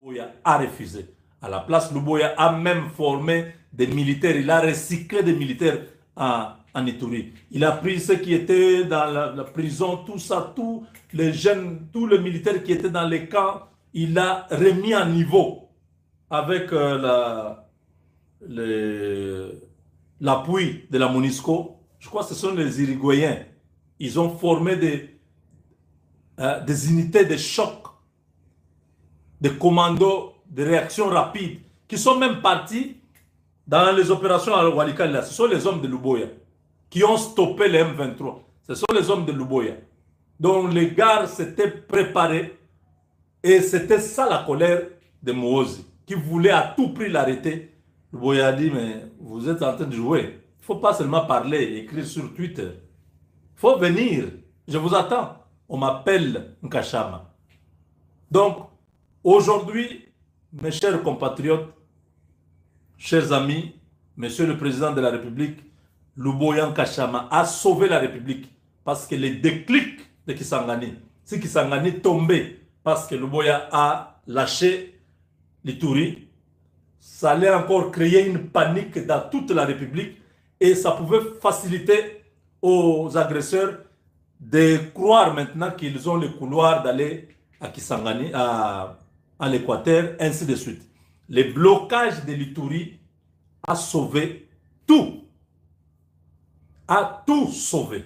Luboya a refusé. À la place, Luboya a même formé des militaires. Il a recyclé des militaires en Ituri. Il a pris ceux qui étaient dans la prison, tout ça, tous les jeunes, tous les militaires qui étaient dans les camps, il a remis à niveau avec l'appui de la MONUSCO. Je crois que ce sont les Uruguayens. Ils ont formé des unités de choc, des commandos de réaction rapide, qui sont même partis dans les opérations à Walikale. Ce sont les hommes de Luboya qui ont stoppé les M23. Ce sont les hommes de Luboya. Donc les gars s'étaient préparés et c'était ça la colère de Mohozi, qui voulait à tout prix l'arrêter. Luboya a dit, mais vous êtes en train de jouer. Il ne faut pas seulement parler, écrire sur Twitter. Il faut venir. Je vous attends. On m'appelle Nkashama. Donc, aujourd'hui, mes chers compatriotes, chers amis, Monsieur le Président de la République, Luboya Nkashama a sauvé la République parce que le déclic de Kisangani, si Kisangani tombait parce que Luboya a lâché l'Ituri, ça allait encore créer une panique dans toute la République et ça pouvait faciliter aux agresseurs de croire maintenant qu'ils ont le couloir d'aller à Kisangani, à l'Équateur, ainsi de suite. Le blocage de l'Ituri a sauvé tout. A tout sauvé.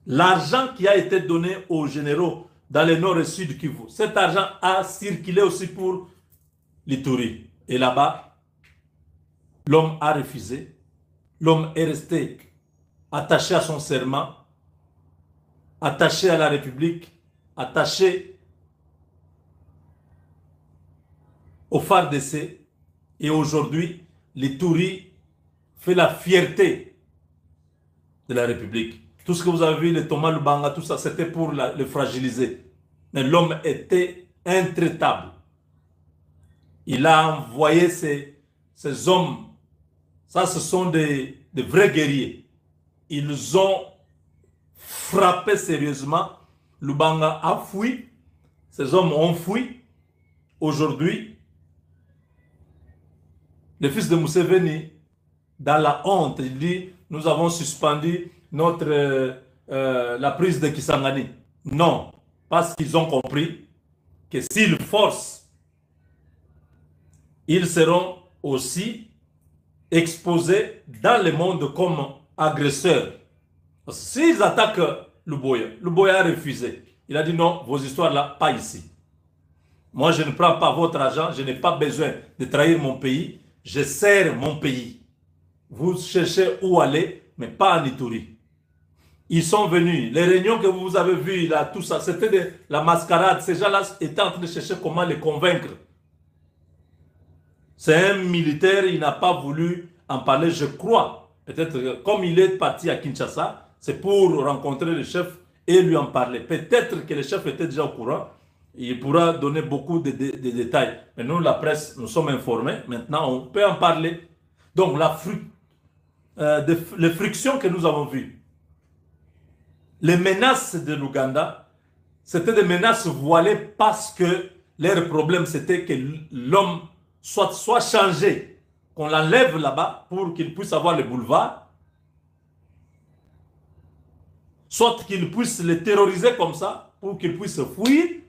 L'argent qui a été donné aux généraux dans le nord et sud Kivu, cet argent a circulé aussi pour l'Ituri. Et là-bas, l'homme a refusé. L'homme est resté attaché à son serment, attaché à la République, attaché au FARDC. Et aujourd'hui, l'Ituri fait la fierté de la République. Tout ce que vous avez vu, les Thomas Lubanga, tout ça, c'était pour le fragiliser. Mais l'homme était intraitable. Il a envoyé ces hommes, ça ce sont des vrais guerriers. Ils ont frappé sérieusement. Lubanga a fui. Ces hommes ont fui. Aujourd'hui, le fils de Museveni, dans la honte, il dit, nous avons suspendu la prise de Kisangani. Non, parce qu'ils ont compris que s'ils forcent, ils seront aussi exposés dans le monde comme agresseurs. S'ils attaquent Luboya a refusé. Il a dit non, vos histoires là, pas ici. Moi, je ne prends pas votre argent, je n'ai pas besoin de trahir mon pays, je sers mon pays. Vous cherchez où aller, mais pas en Ituri. Ils sont venus. Les réunions que vous avez vues, là, tout ça, c'était la mascarade. Ces gens-là étaient en train de chercher comment les convaincre. C'est un militaire, il n'a pas voulu en parler, je crois. Peut-être comme il est parti à Kinshasa, c'est pour rencontrer le chef et lui en parler. Peut-être que le chef était déjà au courant. Il pourra donner beaucoup de détails. Mais nous, la presse, nous sommes informés. Maintenant, on peut en parler. Donc, les frictions que nous avons vues, les menaces de l'Ouganda, c'était des menaces voilées parce que leur problème, c'était que l'homme soit changé, qu'on l'enlève là-bas pour qu'il puisse avoir le boulevard, soit qu'il puisse le terroriser comme ça pour qu'il puisse fuir.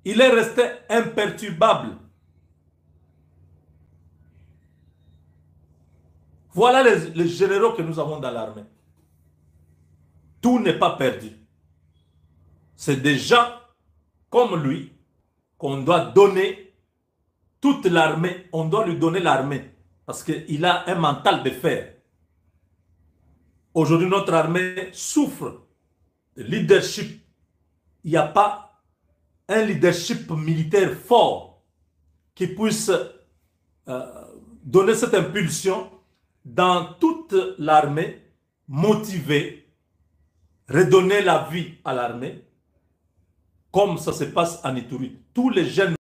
Il est resté imperturbable. Voilà les généraux que nous avons dans l'armée. Tout n'est pas perdu. C'est des gens comme lui qu'on doit donner toute l'armée. On doit lui donner l'armée parce qu'il a un mental de fer. Aujourd'hui, notre armée souffre de leadership. Il n'y a pas un leadership militaire fort qui puisse donner cette impulsion dans toute l'armée, motiver, redonner la vie à l'armée, comme ça se passe en Ituri. Tous les jeunes